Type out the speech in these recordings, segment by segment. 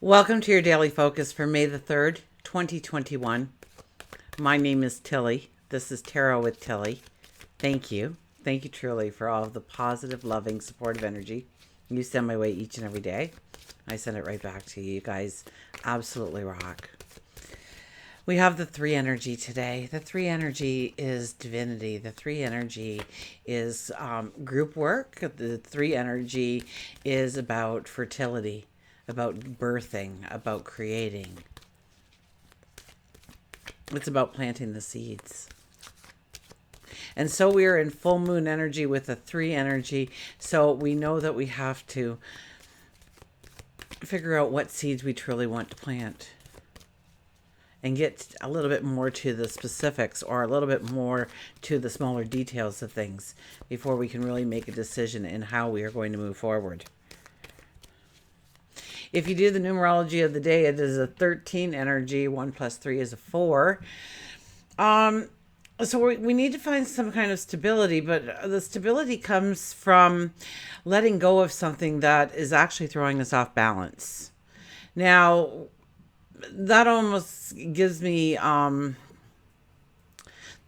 Welcome to your daily focus for May the 3rd, 2021. My name is Tilly. This is Tarot with Tilly. Thank you. Thank you truly for all of the positive, loving, supportive energy you send my way each and every day. I send it right back to you. You guys absolutely rock. We have the 3 energy today. The 3 energy is divinity. The 3 energy is group work. The 3 energy is about fertility, about birthing, about creating. It's about planting the seeds. And so we are in full moon energy with the 3 energy. So we know that we have to figure out what seeds we truly want to plant and get a little bit more to the specifics, or a little bit more to the smaller details of things before we can really make a decision in how we are going to move forward. If you do the numerology of the day, it is a 13 energy. 1 plus 3 is a 4. So we need to find some kind of stability, but the stability comes from letting go of something that is actually throwing us off balance. Now, that almost gives me the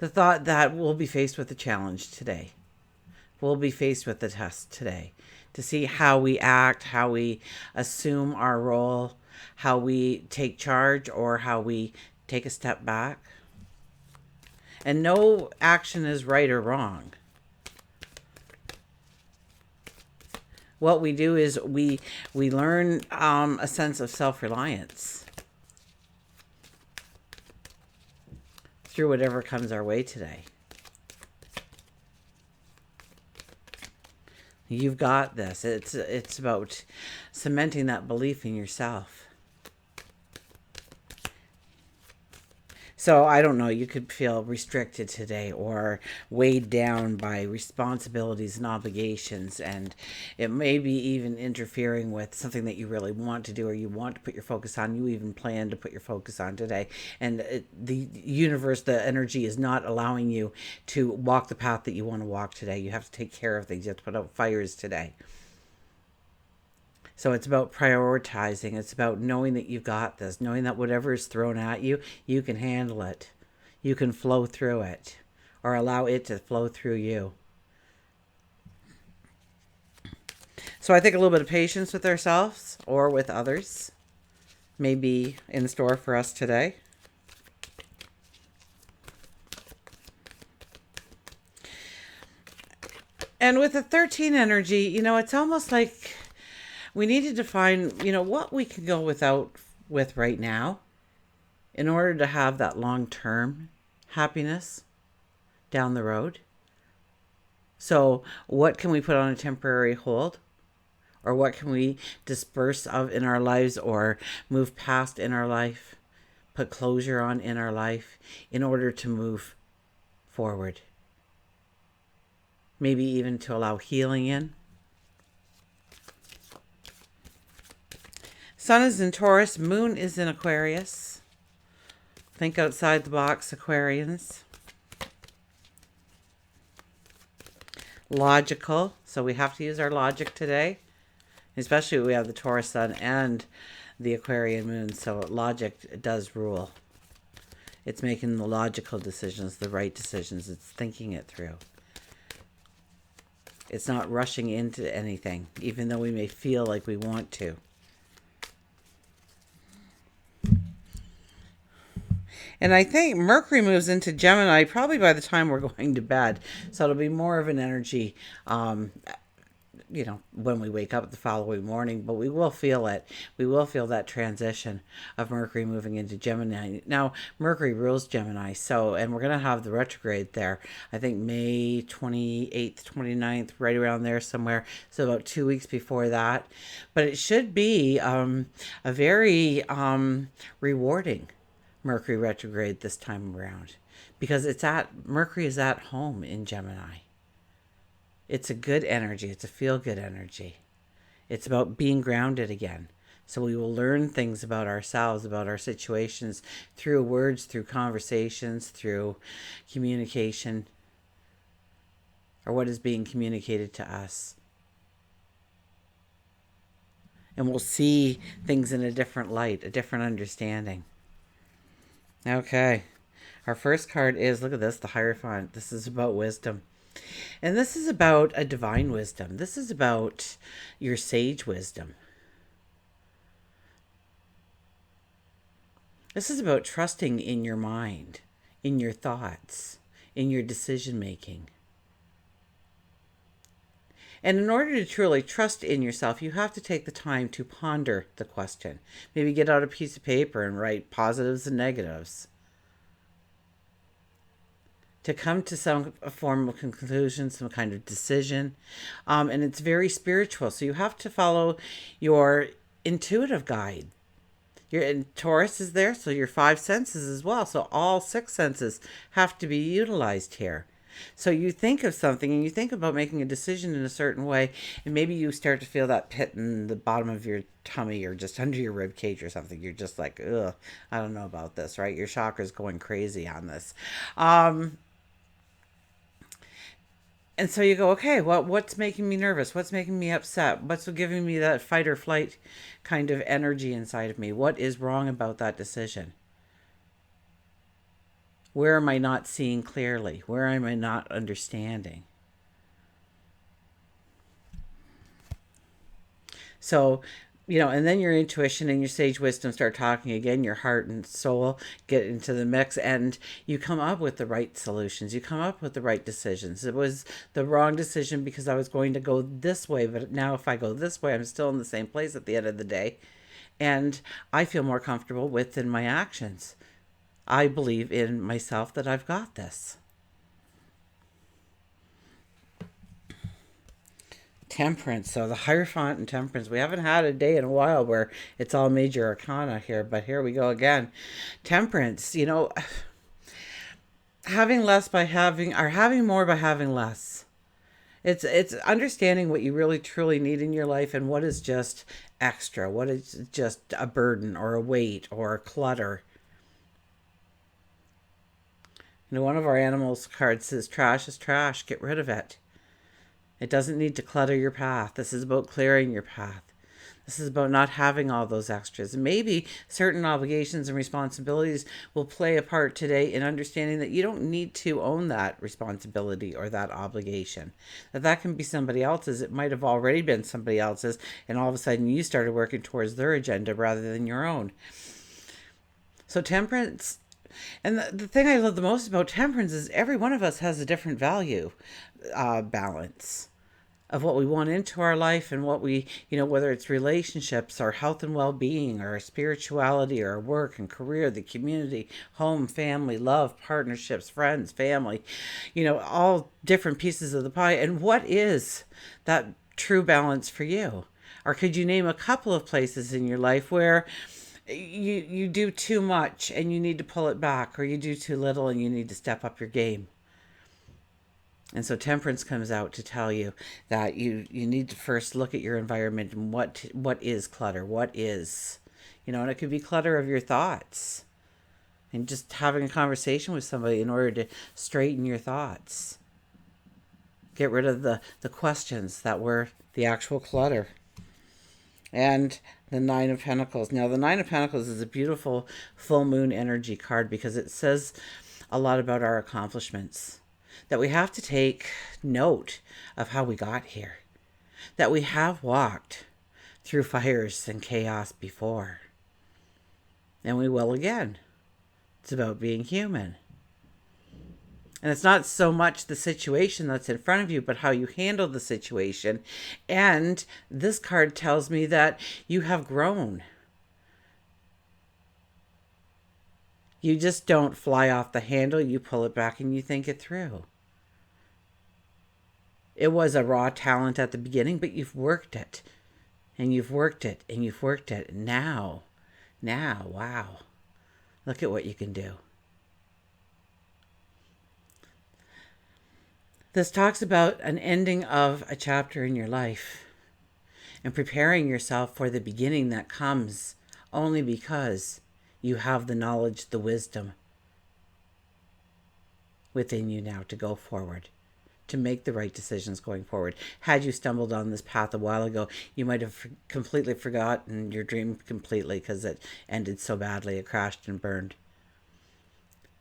thought that we'll be faced with a challenge today. We'll be faced with the test today to see how we act, how we assume our role, how we take charge, or how we take a step back. And no action is right or wrong. What we do is we learn a sense of self-reliance through whatever comes our way today. You've got this. It's about cementing that belief in yourself. So I don't know, you could feel restricted today or weighed down by responsibilities and obligations, and it may be even interfering with something that you really want to do or you want to put your focus on. You even plan to put your focus on today, and the universe, the energy is not allowing you to walk the path that you want to walk today. You have to take care of things. You have to put out fires today. So it's about prioritizing. It's about knowing that you've got this, knowing that whatever is thrown at you, you can handle it. You can flow through it, or allow it to flow through you. So I think a little bit of patience with ourselves or with others may be in store for us today. And with the 13 energy, it's almost like we need to define, what we can go with right now in order to have that long-term happiness down the road. So what can we put on a temporary hold? Or what can we disperse of in our lives or move past in our life, put closure on in our life in order to move forward? Maybe even to allow healing in. Sun is in Taurus, Moon is in Aquarius. Think outside the box, Aquarians. Logical, so we have to use our logic today. Especially when we have the Taurus Sun and the Aquarian Moon, so logic does rule. It's making the logical decisions, the right decisions. It's thinking it through. It's not rushing into anything, even though we may feel like we want to. And I think Mercury moves into Gemini probably by the time we're going to bed. So it'll be more of an energy, when we wake up the following morning. But we will feel it. We will feel that transition of Mercury moving into Gemini. Now, Mercury rules Gemini. And we're going to have the retrograde there. I think May 28th, 29th, right around there somewhere. So about 2 weeks before that. But it should be a very rewarding Mercury retrograde this time around, because Mercury is at home in Gemini. It's a good energy. It's a feel-good energy. It's about being grounded again. So we will learn things about ourselves, about our situations, through words, through conversations, through communication, or what is being communicated to us. and we'll see things in a different light, a different understanding. Okay. Our first card is, look at this, the Hierophant. This is about wisdom. And this is about a divine wisdom. This is about your sage wisdom. This is about trusting in your mind, in your thoughts, in your decision making. And in order to truly trust in yourself, you have to take the time to ponder the question. Maybe get out a piece of paper and write positives and negatives, to come to some form of conclusion, some kind of decision. And it's very spiritual. So you have to follow your intuitive guide. Taurus is there, so your 5 senses as well. So all 6 senses have to be utilized here. So you think of something and you think about making a decision in a certain way, and maybe you start to feel that pit in the bottom of your tummy or just under your rib cage or something. You're just like, ugh, I don't know about this, right? Your chakra's going crazy on this. And so you go, okay, well, what's making me nervous? What's making me upset? What's giving me that fight or flight kind of energy inside of me? What is wrong about that decision? Where am I not seeing clearly? Where am I not understanding? So, and then your intuition and your sage wisdom start talking again. Your heart and soul get into the mix, and you come up with the right solutions. You come up with the right decisions. It was the wrong decision because I was going to go this way, but now if I go this way, I'm still in the same place at the end of the day. And I feel more comfortable within my actions. I believe in myself that I've got this. Temperance. So the Hierophant and Temperance. We haven't had a day in a while where it's all major arcana here, but here we go again. Temperance, having less by having, or having more by having less. It's understanding what you really truly need in your life and what is just extra, what is just a burden or a weight or a clutter. One of our animals cards says trash is trash, get rid of it. It doesn't need to clutter your path. This is about clearing your path. This is about not having all those extras. Maybe certain obligations and responsibilities will play a part today in understanding that you don't need to own that responsibility or that obligation. That can be somebody else's. It might have already been somebody else's, and all of a sudden you started working towards their agenda rather than your own. So temperance, and the thing I love the most about temperance is every one of us has a different value balance of what we want into our life and what we, whether it's relationships or health and well-being or spirituality or work and career, the community, home, family, love, partnerships, friends, family, all different pieces of the pie. And what is that true balance for you? Or could you name a couple of places in your life where you do too much and you need to pull it back, or you do too little and you need to step up your game? And so temperance comes out to tell you that you need to first look at your environment and what is clutter, what is, and it could be clutter of your thoughts, and just having a conversation with somebody in order to straighten your thoughts. Get rid of the questions that were the actual clutter. And the 9 of Pentacles. Now, the 9 of Pentacles is a beautiful full moon energy card because it says a lot about our accomplishments. That we have to take note of how we got here. That we have walked through fires and chaos before. And we will again. It's about being human. And it's not so much the situation that's in front of you, but how you handle the situation. And this card tells me that you have grown. You just don't fly off the handle. You pull it back and you think it through. It was a raw talent at the beginning, but you've worked it. And you've worked it. And you've worked it. Now, wow. Look at what you can do. This talks about an ending of a chapter in your life and preparing yourself for the beginning that comes only because you have the knowledge, the wisdom within you now to go forward, to make the right decisions going forward. Had you stumbled on this path a while ago, you might have completely forgotten your dream completely because it ended so badly, it crashed and burned.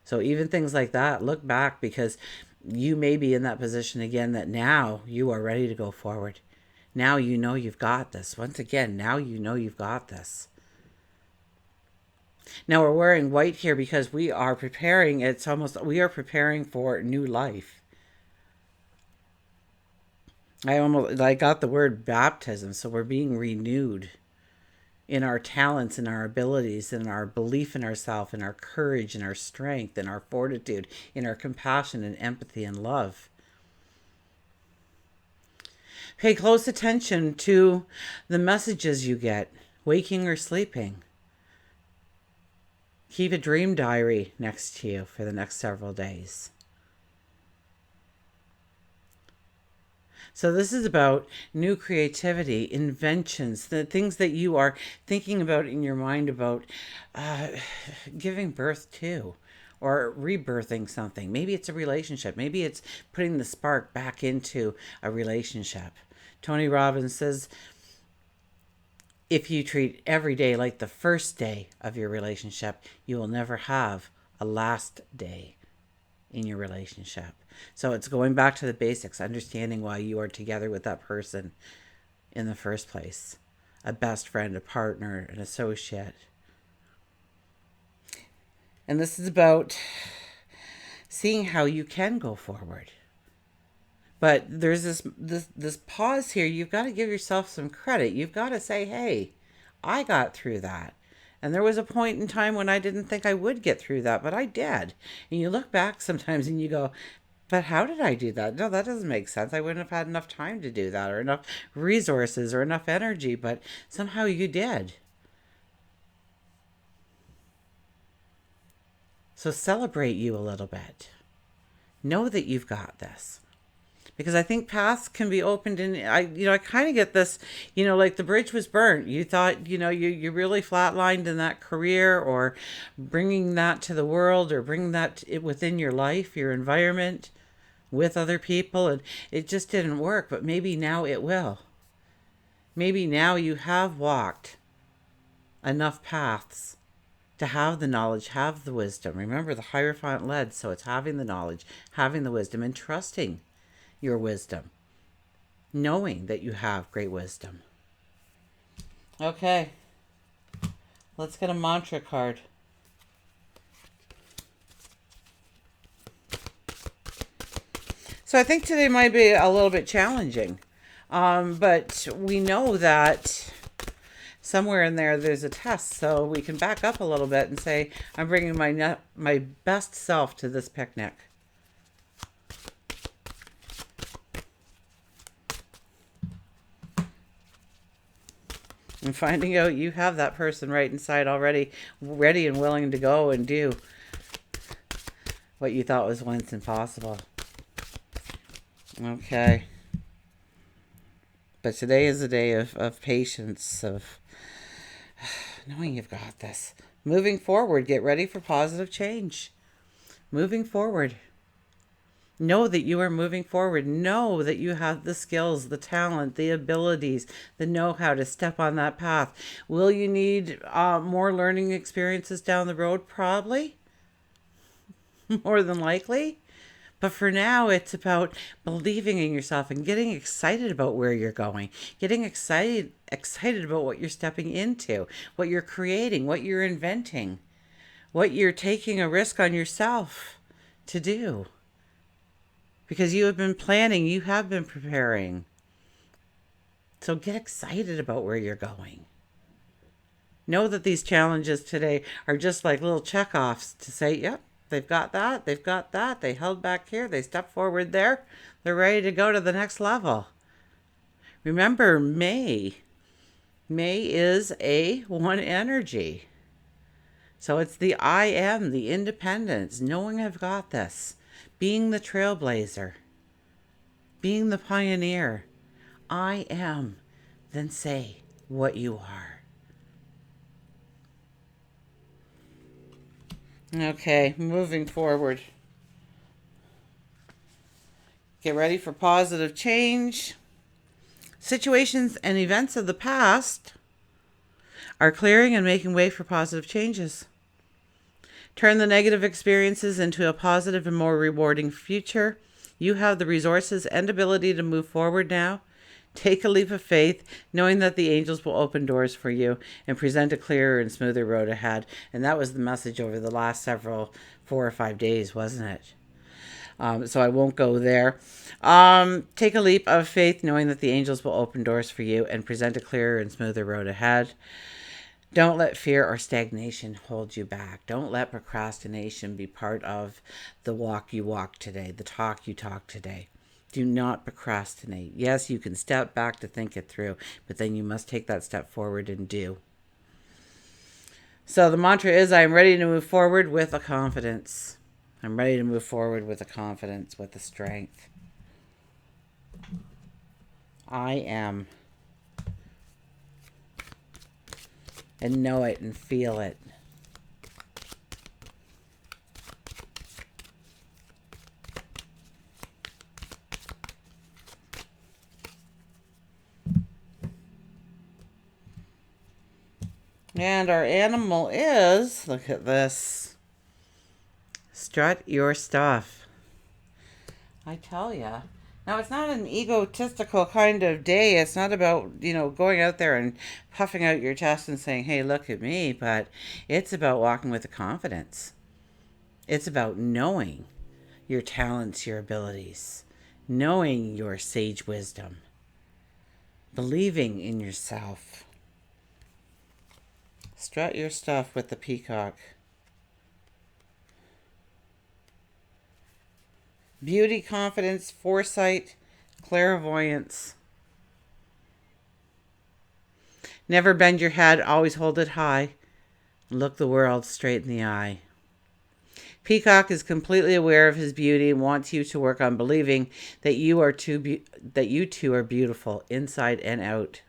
So even things like that, look back, because you may be in that position again that now you are ready to go forward. Now you know you've got this. Once again, now you know you've got this. Now we're wearing white here because we are preparing, we are preparing for new life. I got the word baptism, so we're being renewed in our talents, in our abilities, in our belief in ourselves, in our courage, in our strength, in our fortitude, in our compassion and empathy and love. Pay close attention to the messages you get, waking or sleeping. Keep a dream diary next to you for the next several days. So this is about new creativity, inventions, the things that you are thinking about in your mind about giving birth to or rebirthing something. Maybe it's a relationship. Maybe it's putting the spark back into a relationship. Tony Robbins says, if you treat every day like the first day of your relationship, you will never have a last day in your relationship. So it's going back to the basics, understanding why you are together with that person in the first place. A best friend, a partner, an associate. And this is about seeing how you can go forward. But there's this pause here. You've got to give yourself some credit. You've got to say, hey, I got through that. And there was a point in time when I didn't think I would get through that, but I did. And you look back sometimes and you go, but how did I do that? No, that doesn't make sense. I wouldn't have had enough time to do that, or enough resources, or enough energy, but somehow you did. So celebrate you a little bit. Know that you've got this. Because I think paths can be opened, and I kind of get this, like the bridge was burnt. You thought, you really flatlined in that career, or bringing that to the world, or bringing that within your life, your environment, with other people, and it just didn't work. But maybe now it will. Maybe now you have walked enough paths to have the knowledge, have the wisdom. Remember, the Hierophant led, so it's having the knowledge, having the wisdom, and trusting your wisdom, knowing that you have great wisdom. Okay, let's get a mantra card. So I think today might be a little bit challenging, but we know that somewhere in there's a test, so we can back up a little bit and say, I'm bringing my best self to this picnic. And finding out you have that person right inside already, ready and willing to go and do what you thought was once impossible. Okay. But today is a day of patience, of knowing you've got this. Moving forward, get ready for positive change. Moving forward. Know that you are moving forward. Know that you have the skills, the talent, the abilities, the know-how to step on that path. Will you need more learning experiences down the road? Probably. More than likely. But for now, it's about believing in yourself and getting excited about where you're going. Getting excited about what you're stepping into, what you're creating, what you're inventing, what you're taking a risk on yourself to do. Because you have been planning, you have been preparing. So get excited about where you're going. Know that these challenges today are just like little check-offs to say, yep, they've got that, they held back here, they stepped forward there, they're ready to go to the next level. Remember, May is a one energy. So it's the I am, the independence, knowing I've got this. Being the trailblazer, being the pioneer. I am, then say what you are. Okay, moving forward. Get ready for positive change. Situations and events of the past are clearing and making way for positive changes. Turn the negative experiences into a positive and more rewarding future. You have the resources and ability to move forward now. Take a leap of faith, knowing that the angels will open doors for you and present a clearer and smoother road ahead. And that was the message over the last 4 or 5 days, wasn't it? So I won't go there. Take a leap of faith, knowing that the angels will open doors for you and present a clearer and smoother road ahead. Don't let fear or stagnation hold you back. Don't let procrastination be part of the walk you walk today, the talk you talk today. Do not procrastinate. Yes, you can step back to think it through, but then you must take that step forward and do. So the mantra is, I am ready to move forward with a confidence. I'm ready to move forward with a confidence, with a strength. I am. And know it and feel it. And our animal is, look at this, strut your stuff. I tell ya. Now, it's not an egotistical kind of day. It's not about, going out there and puffing out your chest and saying, hey, look at me. But it's about walking with a confidence. It's about knowing your talents, your abilities, knowing your sage wisdom, believing in yourself. Strut your stuff with the Peacock. Beauty, confidence, foresight, clairvoyance. Never bend your head, always hold it high. Look the world straight in the eye. Peacock is completely aware of his beauty and wants you to work on believing that you two are beautiful inside and out.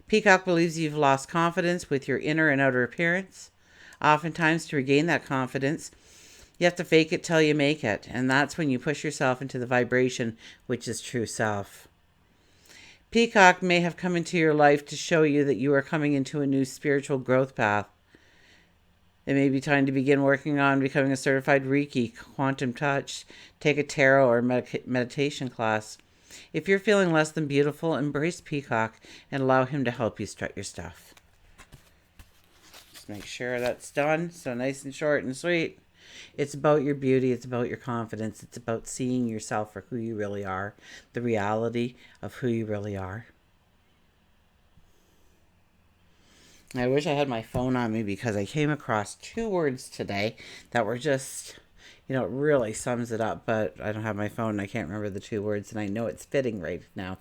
Peacock believes you've lost confidence with your inner and outer appearance. Oftentimes, to regain that confidence, you have to fake it till you make it. And that's when you push yourself into the vibration, which is true self. Peacock may have come into your life to show you that you are coming into a new spiritual growth path. It may be time to begin working on becoming a certified Reiki, quantum touch, take a tarot or meditation class. If you're feeling less than beautiful, embrace Peacock and allow him to help you strut your stuff. Just make sure that's done. So nice and short and sweet. It's about your beauty. It's about your confidence. It's about seeing yourself for who you really are, the reality of who you really are. I wish I had my phone on me because I came across 2 words today that were just, it really sums it up, but I don't have my phone and I can't remember the 2 words, and I know it's fitting right now.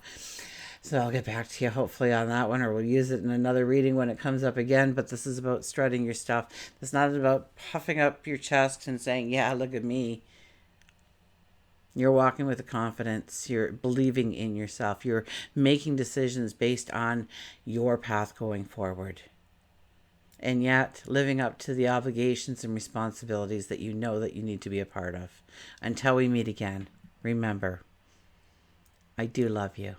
So I'll get back to you hopefully on that one, or we'll use it in another reading when it comes up again. But this is about strutting your stuff. It's not about puffing up your chest and saying, yeah, look at me. You're walking with a confidence. You're believing in yourself. You're making decisions based on your path going forward. And yet living up to the obligations and responsibilities that you know that you need to be a part of. Until we meet again, remember, I do love you.